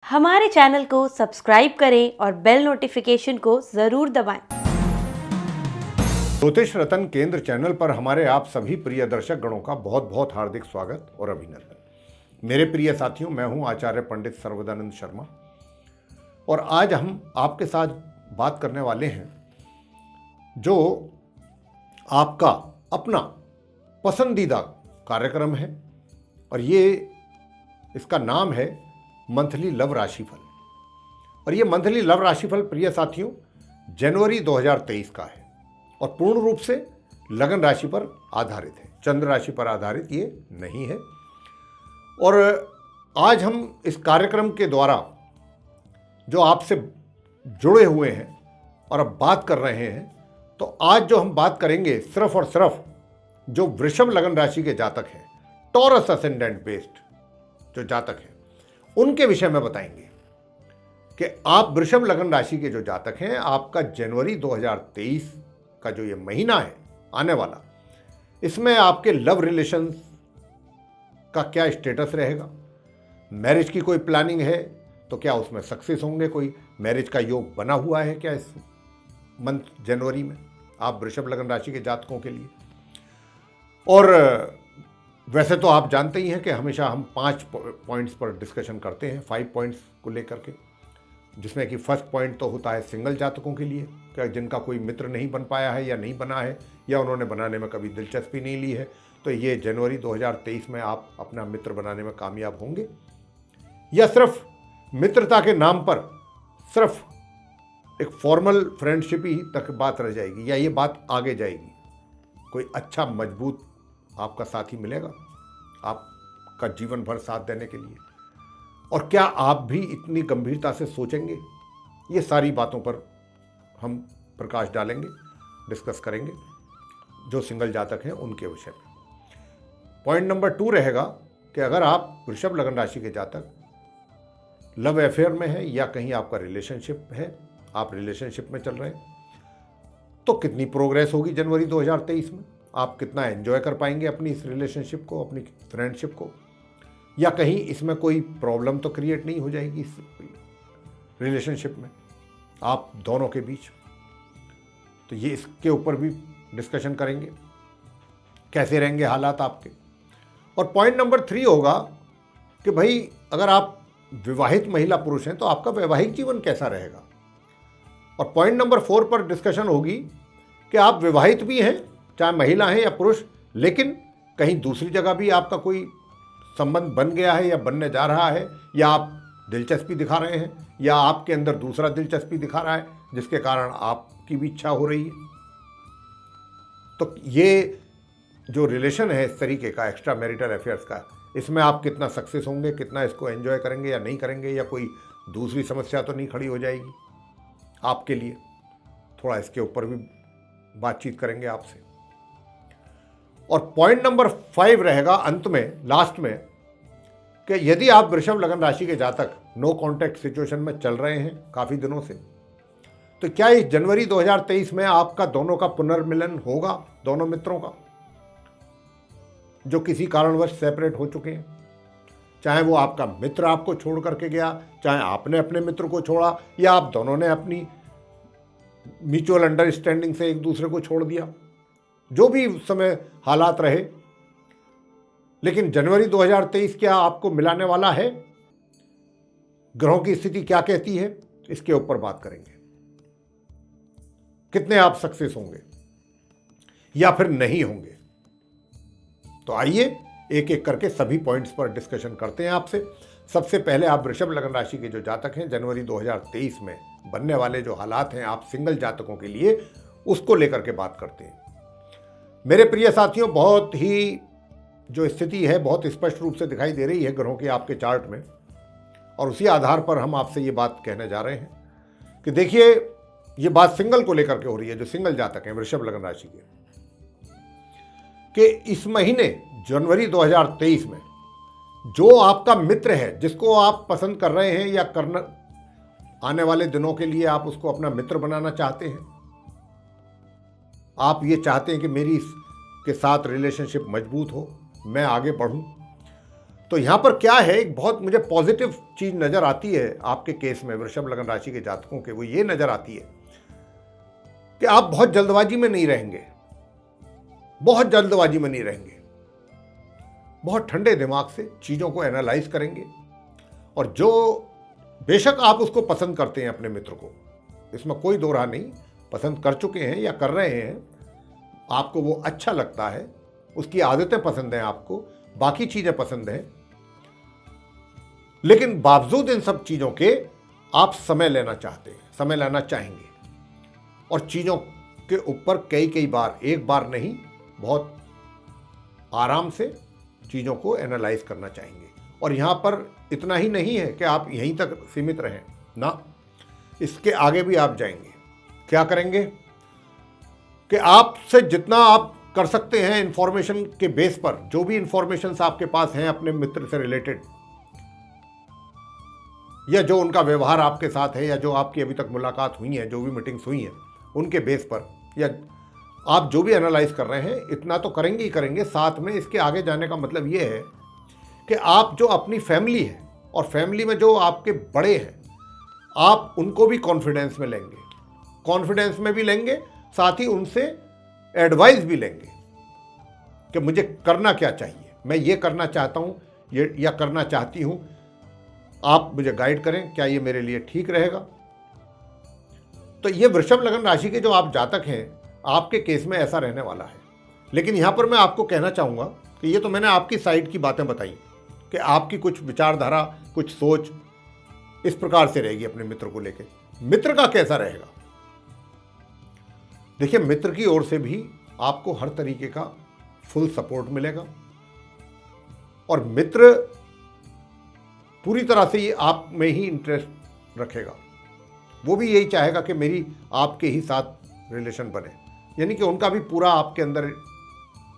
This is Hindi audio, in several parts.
हमारे चैनल को सब्सक्राइब करें और बेल नोटिफिकेशन को ज़रूर दबाएं। ज्योतिष रतन केंद्र चैनल पर हमारे आप सभी प्रिय दर्शक गणों का बहुत बहुत हार्दिक स्वागत और अभिनंदन। मेरे प्रिय साथियों, मैं हूं आचार्य पंडित सर्वदानंद शर्मा और आज हम आपके साथ बात करने वाले हैं जो आपका अपना पसंदीदा कार्यक्रम है और इसका नाम है मंथली लव राशिफल। और ये मंथली लव राशिफल प्रिय साथियों जनवरी 2023 का है और पूर्ण रूप से लगन राशि पर आधारित है, चंद्र राशि पर आधारित ये नहीं है। और आज हम इस कार्यक्रम के द्वारा जो आपसे जुड़े हुए हैं और अब बात कर रहे हैं, तो आज जो हम बात करेंगे सिर्फ और सिर्फ जो वृषभ लगन राशि के जातक हैं, टॉरस असेंडेंट बेस्ड जो जातक हैं, उनके विषय में बताएंगे कि आप वृषभ लगन राशि के जो जातक हैं, आपका जनवरी 2023 का जो ये महीना है आने वाला, इसमें आपके लव रिलेशंस का क्या स्टेटस रहेगा। मैरिज की कोई प्लानिंग है तो क्या उसमें सक्सेस होंगे, कोई मैरिज का योग बना हुआ है क्या इस मंथ जनवरी में आप वृषभ लगन राशि के जातकों के लिए। और वैसे तो आप जानते ही हैं कि हमेशा हम 5 पॉइंट्स पर डिस्कशन करते हैं, 5 पॉइंट्स को लेकर के, जिसमें कि फर्स्ट पॉइंट तो होता है सिंगल जातकों के लिए, क्या जिनका कोई मित्र नहीं बन पाया है या नहीं बना है या उन्होंने बनाने में कभी दिलचस्पी नहीं ली है, तो ये जनवरी 2023 में आप अपना मित्र बनाने में कामयाब होंगे, या सिर्फ मित्रता के नाम पर सिर्फ एक फॉर्मल फ्रेंडशिप ही तक बात रह जाएगी या ये बात आगे जाएगी, कोई अच्छा मजबूत आपका साथी मिलेगा आपका जीवन भर साथ देने के लिए, और क्या आप भी इतनी गंभीरता से सोचेंगे। ये सारी बातों पर हम प्रकाश डालेंगे, डिस्कस करेंगे जो सिंगल जातक हैं उनके विषय में। पॉइंट नंबर 2 रहेगा कि अगर आप वृषभ लगन राशि के जातक लव अफेयर में है या कहीं आपका रिलेशनशिप है, आप रिलेशनशिप में चल रहे हैं, तो कितनी प्रोग्रेस होगी जनवरी 2023 में, आप कितना एंजॉय कर पाएंगे अपनी इस रिलेशनशिप को, अपनी फ्रेंडशिप को, या कहीं इसमें कोई प्रॉब्लम तो क्रिएट नहीं हो जाएगी इस रिलेशनशिप में आप दोनों के बीच। तो ये इसके ऊपर भी डिस्कशन करेंगे, कैसे रहेंगे हालात आपके। और पॉइंट नंबर 3 होगा कि भाई अगर आप विवाहित महिला पुरुष हैं तो आपका वैवाहिक जीवन कैसा रहेगा। और पॉइंट नंबर 4 पर डिस्कशन होगी कि आप विवाहित भी हैं, चाहे महिला हैं या पुरुष, लेकिन कहीं दूसरी जगह भी आपका कोई संबंध बन गया है या बनने जा रहा है, या आप दिलचस्पी दिखा रहे हैं या आपके अंदर दूसरा दिलचस्पी दिखा रहा है जिसके कारण आपकी भी इच्छा हो रही है। तो ये जो रिलेशन है इस तरीके का एक्स्ट्रा मैरिटल अफेयर्स का, इसमें आप कितना सक्सेस होंगे, कितना इसको एंजॉय करेंगे या नहीं करेंगे, या कोई दूसरी समस्या तो नहीं खड़ी हो जाएगी आपके लिए। थोड़ा इसके ऊपर भी बातचीत करेंगे आपसे। और पॉइंट नंबर 5 रहेगा अंत में, लास्ट में, कि यदि आप वृषभ लगन राशि के जातक नो कॉन्टैक्ट सिचुएशन में चल रहे हैं काफ़ी दिनों से, तो क्या इस जनवरी 2023 में आपका दोनों का पुनर्मिलन होगा, दोनों मित्रों का जो किसी कारणवश सेपरेट हो चुके हैं। चाहे वो आपका मित्र आपको छोड़ करके गया, चाहे आपने अपने मित्र को छोड़ा, या आप दोनों ने अपनी म्यूचुअल अंडरस्टैंडिंग से एक दूसरे को छोड़ दिया, जो भी उस समय हालात रहे, लेकिन जनवरी 2023 क्या आपको मिलाने वाला है, ग्रहों की स्थिति क्या कहती है, इसके ऊपर बात करेंगे। कितने आप सक्सेस होंगे या फिर नहीं होंगे। तो आइए एक एक करके सभी पॉइंट्स पर डिस्कशन करते हैं आपसे। सबसे पहले आप वृषभ लगन राशि के जो जातक हैं, जनवरी 2023 में बनने वाले जो हालात हैं आप सिंगल जातकों के लिए, उसको लेकर के बात करते हैं। मेरे प्रिय साथियों, बहुत ही जो स्थिति है बहुत स्पष्ट रूप से दिखाई दे रही है ग्रहों के आपके चार्ट में, और उसी आधार पर हम आपसे ये बात कहने जा रहे हैं कि देखिए, ये बात सिंगल को लेकर के हो रही है, जो सिंगल जातक हैं वृषभ लगन राशि के, कि इस महीने जनवरी 2023 में जो आपका मित्र है, जिसको आप पसंद कर रहे हैं या करना आने वाले दिनों के लिए आप उसको अपना मित्र बनाना चाहते हैं, आप ये चाहते हैं कि मेरी इसके साथ रिलेशनशिप मजबूत हो, मैं आगे बढ़ूं, तो यहाँ पर क्या है, एक बहुत मुझे पॉजिटिव चीज़ नज़र आती है आपके केस में वृषभ लग्न राशि के जातकों के, वो ये नज़र आती है कि आप बहुत जल्दबाजी में नहीं रहेंगे, बहुत जल्दबाजी में नहीं रहेंगे, बहुत ठंडे दिमाग से चीज़ों को एनालाइज करेंगे। और जो बेशक आप उसको पसंद करते हैं अपने मित्र को, इसमें कोई दो राह नहीं, पसंद कर चुके हैं या कर रहे हैं, आपको वो अच्छा लगता है, उसकी आदतें पसंद हैं, आपको बाकी चीज़ें पसंद हैं, लेकिन बावजूद इन सब चीज़ों के आप समय लेना चाहते हैं, समय लेना चाहेंगे और चीज़ों के ऊपर कई बार, एक बार नहीं, बहुत आराम से चीज़ों को एनालाइज करना चाहेंगे। और यहाँ पर इतना ही नहीं है कि आप यहीं तक सीमित रहें ना, इसके आगे भी आप जाएंगे। क्या करेंगे कि आपसे जितना आप कर सकते हैं इंफॉर्मेशन के बेस पर, जो भी इंफॉर्मेशन आपके पास हैं अपने मित्र से रिलेटेड, या जो उनका व्यवहार आपके साथ है, या जो आपकी अभी तक मुलाकात हुई है, जो भी मीटिंग्स हुई हैं उनके बेस पर, या आप जो भी एनालाइज कर रहे हैं, इतना तो करेंगे ही करेंगे। साथ में इसके आगे जाने का मतलब ये है कि आप जो अपनी फैमिली है और फैमिली में जो आपके बड़े हैं, आप उनको भी कॉन्फिडेंस में लेंगे, कॉन्फिडेंस में भी लेंगे, साथ ही उनसे एडवाइस भी लेंगे कि मुझे करना क्या चाहिए, मैं ये करना चाहता हूँ ये या करना चाहती हूँ, आप मुझे गाइड करें, क्या ये मेरे लिए ठीक रहेगा। तो ये वृषभ लग्न राशि के जो आप जातक हैं, आपके केस में ऐसा रहने वाला है। लेकिन यहाँ पर मैं आपको कहना चाहूँगा कि ये तो मैंने आपकी साइड की बातें बताई कि आपकी कुछ विचारधारा, कुछ सोच इस प्रकार से रहेगी अपने मित्र को लेकर। मित्र का कैसा रहेगा? देखिए, मित्र की ओर से भी आपको हर तरीके का फुल सपोर्ट मिलेगा और मित्र पूरी तरह से ये आप में ही इंटरेस्ट रखेगा। वो भी यही चाहेगा कि मेरी आपके ही साथ रिलेशन बने, यानी कि उनका भी पूरा आपके अंदर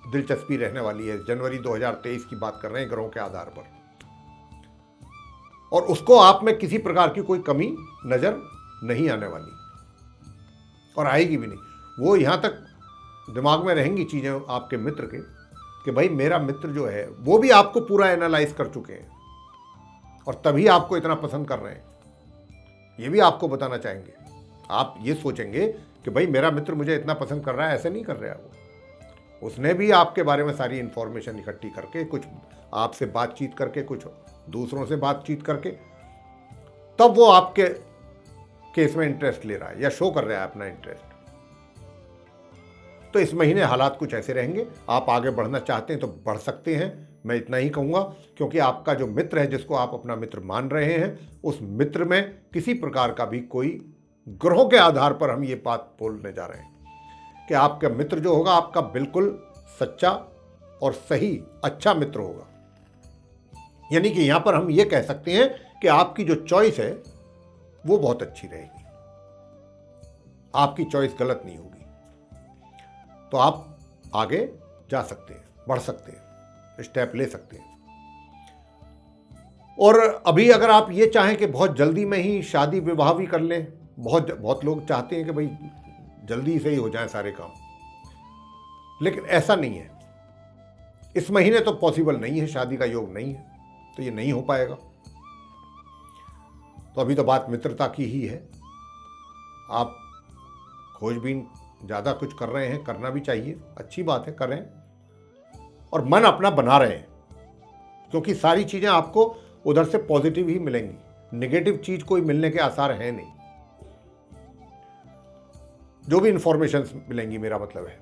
दिलचस्पी रहने वाली है। जनवरी 2023 की बात कर रहे हैं ग्रहों के आधार पर, और उसको आप में किसी प्रकार की कोई कमी नजर नहीं आने वाली और आएगी भी नहीं। वो यहाँ तक दिमाग में रहेंगी चीज़ें आपके मित्र के कि भाई मेरा मित्र जो है वो भी आपको पूरा एनालाइज कर चुके हैं और तभी आपको इतना पसंद कर रहे हैं, ये भी आपको बताना चाहेंगे। आप ये सोचेंगे कि भाई मेरा मित्र मुझे इतना पसंद कर रहा है, ऐसे नहीं कर रहा है वो, उसने भी आपके बारे में सारी इन्फॉर्मेशन इकट्ठी करके, कुछ आपसे बातचीत करके, कुछ दूसरों से बातचीत करके, तब वो आपके केस में इंटरेस्ट ले रहा है या शो कर रहा है अपना इंटरेस्ट। तो इस महीने हालात कुछ ऐसे रहेंगे। आप आगे बढ़ना चाहते हैं तो बढ़ सकते हैं, मैं इतना ही कहूँगा, क्योंकि आपका जो मित्र है, जिसको आप अपना मित्र मान रहे हैं, उस मित्र में किसी प्रकार का भी कोई, ग्रहों के आधार पर हम ये बात बोलने जा रहे हैं कि आपका मित्र जो होगा आपका बिल्कुल सच्चा और सही अच्छा मित्र होगा। यानी कि यहाँ पर हम ये कह सकते हैं कि आपकी जो चॉइस है वो बहुत अच्छी रहेगी, आपकी चॉइस गलत नहीं होगी, तो आप आगे जा सकते हैं, बढ़ सकते हैं, स्टेप ले सकते हैं। और अभी अगर आप ये चाहें कि बहुत जल्दी में ही शादी विवाह भी कर लें, बहुत लोग चाहते हैं कि भाई जल्दी से ही हो जाए सारे काम, लेकिन ऐसा नहीं है। इस महीने तो पॉसिबल नहीं है, शादी का योग नहीं है, तो ये नहीं हो पाएगा। तो अभी तो बात मित्रता की ही है। आप खोजबीन ज़्यादा कुछ कर रहे हैं, करना भी चाहिए, अच्छी बात है, करें, और मन अपना बना रहे हैं, क्योंकि सारी चीज़ें आपको उधर से पॉजिटिव ही मिलेंगी, नेगेटिव चीज़ कोई मिलने के आसार हैं नहीं। जो भी इंफॉर्मेशन मिलेंगी, मेरा मतलब है।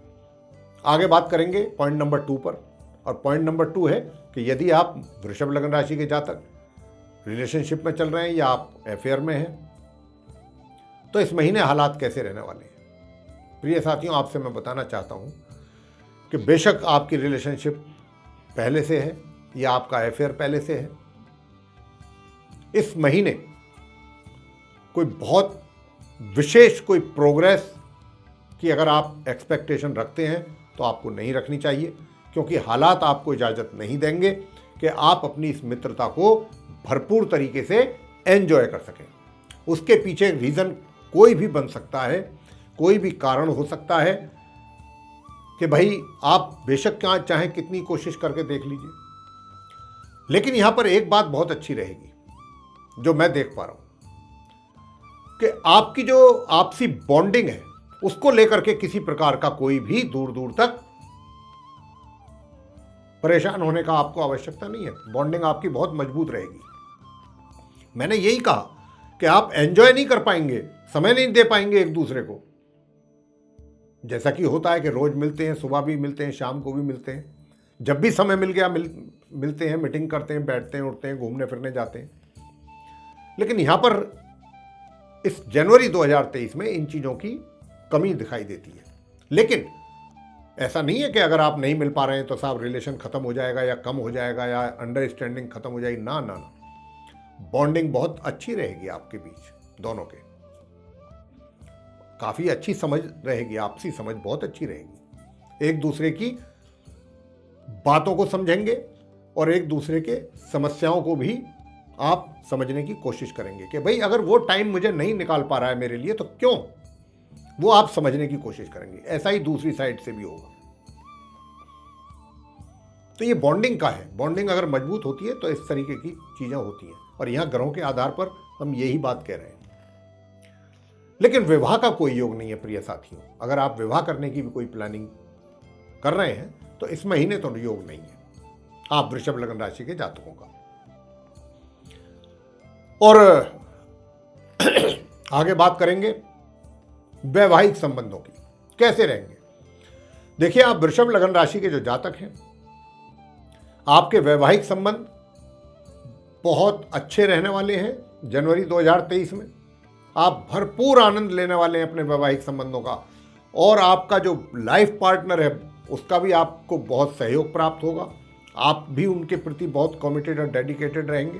आगे बात करेंगे पॉइंट नंबर 2 पर, और पॉइंट नंबर 2 है कि यदि आप वृषभ लग्न राशि के जातक रिलेशनशिप में चल रहे हैं या आप अफेयर में हैं, तो इस महीने हालात कैसे रहने वाले हैं। प्रिय साथियों, आपसे मैं बताना चाहता हूं कि बेशक आपकी रिलेशनशिप पहले से है या आपका अफेयर पहले से है, इस महीने कोई बहुत विशेष कोई प्रोग्रेस की अगर आप एक्सपेक्टेशन रखते हैं तो आपको नहीं रखनी चाहिए, क्योंकि हालात आपको इजाज़त नहीं देंगे कि आप अपनी इस मित्रता को भरपूर तरीके से एंजॉय कर सकें। उसके पीछे रीज़न कोई भी बन सकता है, कोई भी कारण हो सकता है कि भाई आप बेशक चाहे कितनी कोशिश करके देख लीजिए, लेकिन यहां पर एक बात बहुत अच्छी रहेगी जो मैं देख पा रहा हूं कि आपकी जो आपसी बॉन्डिंग है उसको लेकर के किसी प्रकार का कोई भी दूर दूर तक परेशान होने का आपको आवश्यकता नहीं है। बॉन्डिंग आपकी बहुत मजबूत रहेगी। मैंने यही कहा कि आप एंजॉय नहीं कर पाएंगे, समय नहीं दे पाएंगे एक दूसरे को, जैसा कि होता है कि रोज मिलते हैं, सुबह भी मिलते हैं, शाम को भी मिलते हैं, जब भी समय मिल गया मिलते हैं, मीटिंग करते हैं, बैठते हैं, उठते हैं, घूमने फिरने जाते हैं। लेकिन यहां पर इस जनवरी 2023 में इन चीजों की कमी दिखाई देती है। लेकिन ऐसा नहीं है कि अगर आप नहीं मिल पा रहे हैं तो साहब रिलेशन खत्म हो जाएगा या कम हो जाएगा या अंडरस्टैंडिंग खत्म हो जाएगी। ना ना ना, बॉन्डिंग बहुत अच्छी रहेगी आपके बीच दोनों के, काफी अच्छी समझ रहेगी, आपसी समझ बहुत अच्छी रहेगी, एक दूसरे की बातों को समझेंगे और एक दूसरे के समस्याओं को भी आप समझने की कोशिश करेंगे कि भाई अगर वो टाइम मुझे नहीं निकाल पा रहा है मेरे लिए तो क्यों, वो आप समझने की कोशिश करेंगे। ऐसा ही दूसरी साइड से भी होगा। तो ये बॉन्डिंग का है। बॉन्डिंग अगर मजबूत होती है तो इस तरीके की चीजें होती हैं और यहां ग्रहों के आधार पर हम यही बात कह रहे हैं। लेकिन विवाह का कोई योग नहीं है प्रिय साथियों। अगर आप विवाह करने की भी कोई प्लानिंग कर रहे हैं तो इस महीने तो योग नहीं है आप वृषभ लग्न राशि के जातकों का। और आगे बात करेंगे वैवाहिक संबंधों की, कैसे रहेंगे। देखिए, आप वृषभ लग्न राशि के जो जातक हैं, आपके वैवाहिक संबंध बहुत अच्छे रहने वाले हैं जनवरी 2023 में। आप भरपूर आनंद लेने वाले हैं अपने वैवाहिक संबंधों का और आपका जो लाइफ पार्टनर है उसका भी आपको बहुत सहयोग प्राप्त होगा। आप भी उनके प्रति बहुत कमिटेड और डेडिकेटेड रहेंगे।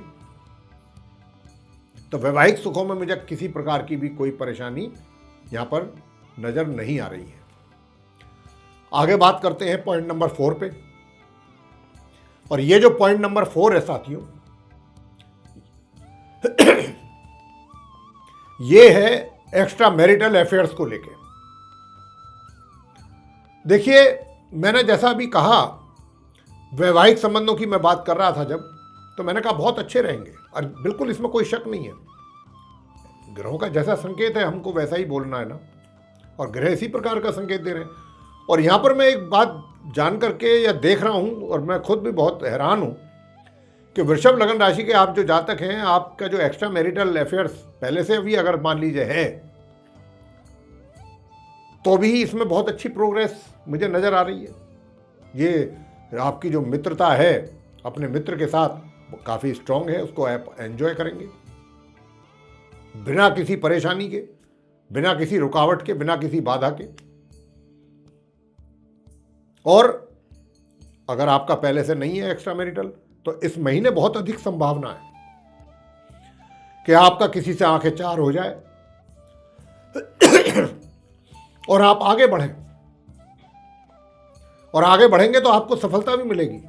तो वैवाहिक सुखों में मुझे किसी प्रकार की भी कोई परेशानी यहां पर नजर नहीं आ रही है। आगे बात करते हैं पॉइंट नंबर 4 पे। और ये जो पॉइंट नंबर 4 है साथियों, ये है एक्स्ट्रा मैरिटल अफेयर्स को लेके। देखिए, मैंने जैसा अभी कहा वैवाहिक संबंधों की मैं बात कर रहा था जब, तो मैंने कहा बहुत अच्छे रहेंगे और बिल्कुल इसमें कोई शक नहीं है। ग्रहों का जैसा संकेत है हमको वैसा ही बोलना है ना, और ग्रह इसी प्रकार का संकेत दे रहे हैं। और यहां पर मैं एक बात जान करके या देख रहा हूं और मैं खुद भी बहुत हैरान हूं कि वृषभ लग्न राशि के आप जो जातक हैं, आपका जो एक्स्ट्रा मैरिटल अफेयर्स पहले से भी अगर मान लीजिए है तो भी इसमें बहुत अच्छी प्रोग्रेस मुझे नजर आ रही है। ये आपकी जो मित्रता है अपने मित्र के साथ काफी स्ट्रांग है, उसको आप एंजॉय करेंगे बिना किसी परेशानी के, बिना किसी रुकावट के, बिना किसी बाधा के। और अगर आपका पहले से नहीं है एक्स्ट्रा मैरिटल तो इस महीने बहुत अधिक संभावना है कि आपका किसी से आंखें चार हो जाए और आप आगे बढ़ें। और आगे बढ़ेंगे तो आपको सफलता भी मिलेगी।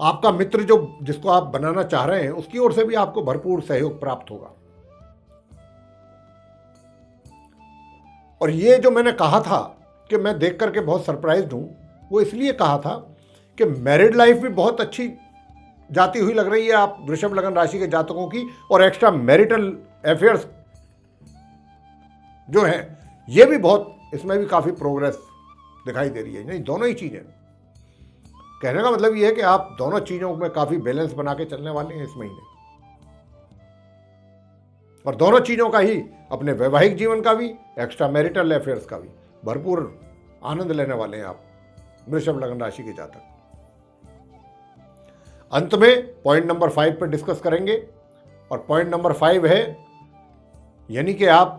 आपका मित्र जो जिसको आप बनाना चाह रहे हैं उसकी ओर से भी आपको भरपूर सहयोग प्राप्त होगा। और ये जो मैंने कहा था कि मैं देख करके बहुत सरप्राइज्ड हूं, वो इसलिए कहा था कि मैरिड लाइफ भी बहुत अच्छी जाती हुई लग रही है आप वृषभ लग्न राशि के जातकों की, और एक्स्ट्रा मैरिटल अफेयर्स जो है ये भी बहुत, इसमें भी काफी प्रोग्रेस दिखाई दे रही है। नहीं, दोनों ही चीजें, कहने का मतलब ये है कि आप दोनों चीजों में काफी बैलेंस बना के चलने वाले हैं इस महीने, और दोनों चीजों का ही, अपने वैवाहिक जीवन का भी, एक्स्ट्रा मैरिटल अफेयर्स का भी भरपूर आनंद लेने वाले हैं आप वृषभ लग्न राशि के जातक। अंत में पॉइंट नंबर 5 पर डिस्कस करेंगे, और पॉइंट नंबर 5 है यानी कि आप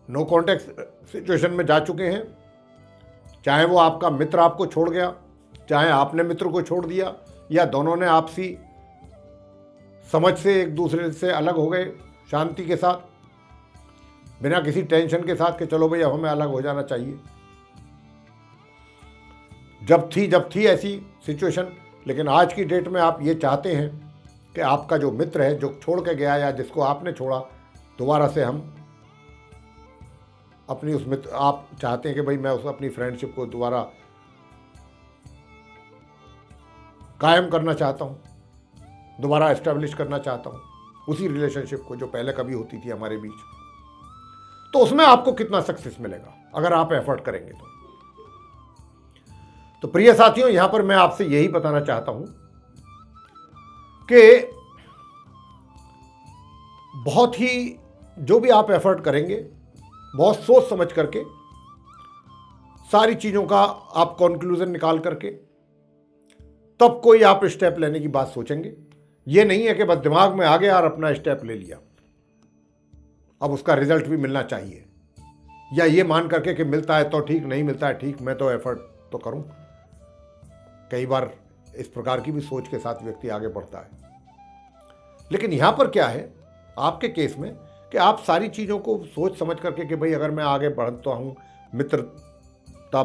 नो कॉन्टैक्ट सिचुएशन में जा चुके हैं, चाहे वो आपका मित्र आपको छोड़ गया, चाहे आपने मित्र को छोड़ दिया, या दोनों ने आपसी समझ से एक दूसरे से अलग हो गए शांति के साथ, बिना किसी टेंशन के साथ कि चलो भाई अब हमें अलग हो जाना चाहिए। जब थी ऐसी सिचुएशन, लेकिन आज की डेट में आप ये चाहते हैं कि आपका जो मित्र है जो छोड़ के गया या जिसको आपने छोड़ा, दोबारा से हम अपनी उस मित्र, आप चाहते हैं कि भाई मैं उस अपनी फ्रेंडशिप को दोबारा कायम करना चाहता हूँ, दोबारा एस्टेब्लिश करना चाहता हूँ उसी रिलेशनशिप को जो पहले कभी होती थी हमारे बीच, तो उसमें आपको कितना सक्सेस मिलेगा अगर आप एफर्ट करेंगे तो प्रिय साथियों, यहां पर मैं आपसे यही बताना चाहता हूं कि बहुत ही जो भी आप एफर्ट करेंगे, बहुत सोच समझ करके, सारी चीज़ों का आप कंक्लूजन निकाल करके तब कोई आप स्टेप लेने की बात सोचेंगे। ये नहीं है कि बस दिमाग में आ गया और अपना स्टेप ले लिया, अब उसका रिजल्ट भी मिलना चाहिए, या ये मान करके कि मिलता है तो ठीक, नहीं मिलता है ठीक, मैं तो एफर्ट तो करूं। कई बार इस प्रकार की भी सोच के साथ व्यक्ति आगे बढ़ता है। लेकिन यहां पर क्या है आपके केस में कि आप सारी चीज़ों को सोच समझ करके कि भाई अगर मैं आगे बढ़ता हूँ मित्रता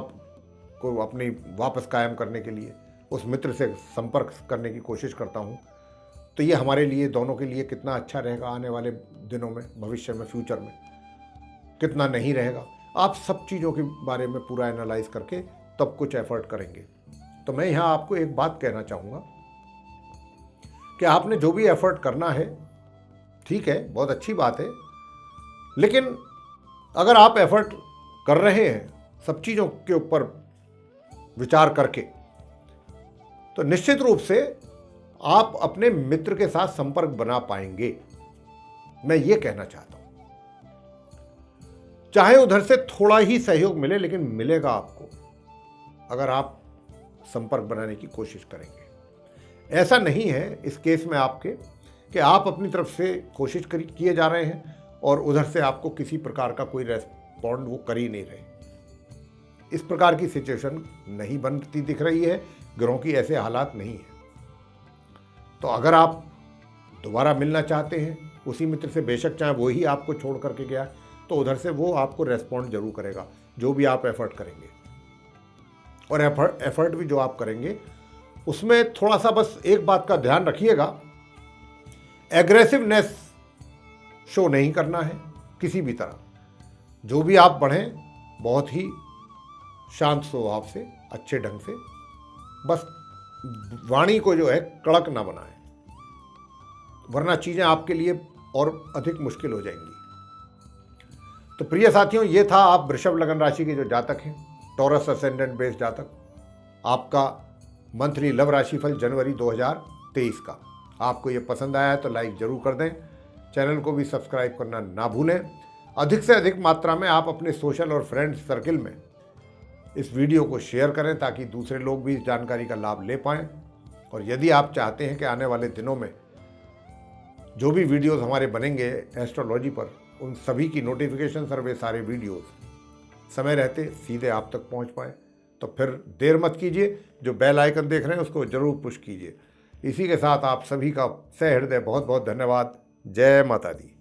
को अपनी वापस कायम करने के लिए उस मित्र से संपर्क करने की कोशिश करता हूँ, तो ये हमारे लिए दोनों के लिए कितना अच्छा रहेगा आने वाले दिनों में, भविष्य में, फ्यूचर में कितना नहीं रहेगा। आप सब चीज़ों के बारे में पूरा एनालाइज करके तब कुछ एफर्ट करेंगे। तो मैं यहाँ आपको एक बात कहना चाहूँगा कि आपने जो भी एफर्ट करना है ठीक है, बहुत अच्छी बात है, लेकिन अगर आप एफर्ट कर रहे हैं सब चीज़ों के ऊपर विचार करके, तो निश्चित रूप से आप अपने मित्र के साथ संपर्क बना पाएंगे। मैं ये कहना चाहता हूं, चाहे उधर से थोड़ा ही सहयोग मिले, लेकिन मिलेगा आपको अगर आप संपर्क बनाने की कोशिश करेंगे। ऐसा नहीं है इस केस में आपके कि आप अपनी तरफ से कोशिश किए जा रहे हैं और उधर से आपको किसी प्रकार का कोई रेस्पॉन्ड वो कर ही नहीं रहे। इस प्रकार की सिचुएशन नहीं बनती दिख रही है, ग्रहों की ऐसे हालात नहीं है। तो अगर आप दोबारा मिलना चाहते हैं उसी मित्र से, बेशक चाहे वो ही आपको छोड़ करके गया, तो उधर से वो आपको रेस्पॉन्ड जरूर करेगा जो भी आप एफर्ट करेंगे। और एफर्ट भी जो आप करेंगे उसमें थोड़ा सा बस एक बात का ध्यान रखिएगा, एग्रेसिवनेस शो नहीं करना है किसी भी तरह। जो भी आप बढ़ें बहुत ही शांत स्वभाव से, अच्छे ढंग से, बस वाणी को जो है कड़क ना बनाएं, वरना चीज़ें आपके लिए और अधिक मुश्किल हो जाएंगी। तो प्रिय साथियों, ये था आप वृषभ लगन राशि के जो जातक हैं, टॉरस असेंडेंट बेस्ड जातक, आपका मंथली लव राशिफल जनवरी 2023 का। आपको ये पसंद आया है तो लाइक ज़रूर कर दें, चैनल को भी सब्सक्राइब करना ना भूलें। अधिक से अधिक मात्रा में आप अपने सोशल और फ्रेंड्स सर्किल में इस वीडियो को शेयर करें ताकि दूसरे लोग भी इस जानकारी का लाभ ले पाएँ। और यदि आप चाहते हैं कि आने वाले दिनों में जो भी वीडियोस हमारे बनेंगे एस्ट्रोलॉजी पर, उन सभी की नोटिफिकेशन सर्वे सारे वीडियोस समय रहते सीधे आप तक पहुंच पाए, तो फिर देर मत कीजिए, जो बेल आइकन देख रहे हैं उसको जरूर पुश कीजिए। इसी के साथ आप सभी का सहृदय बहुत बहुत धन्यवाद। जय माता दी।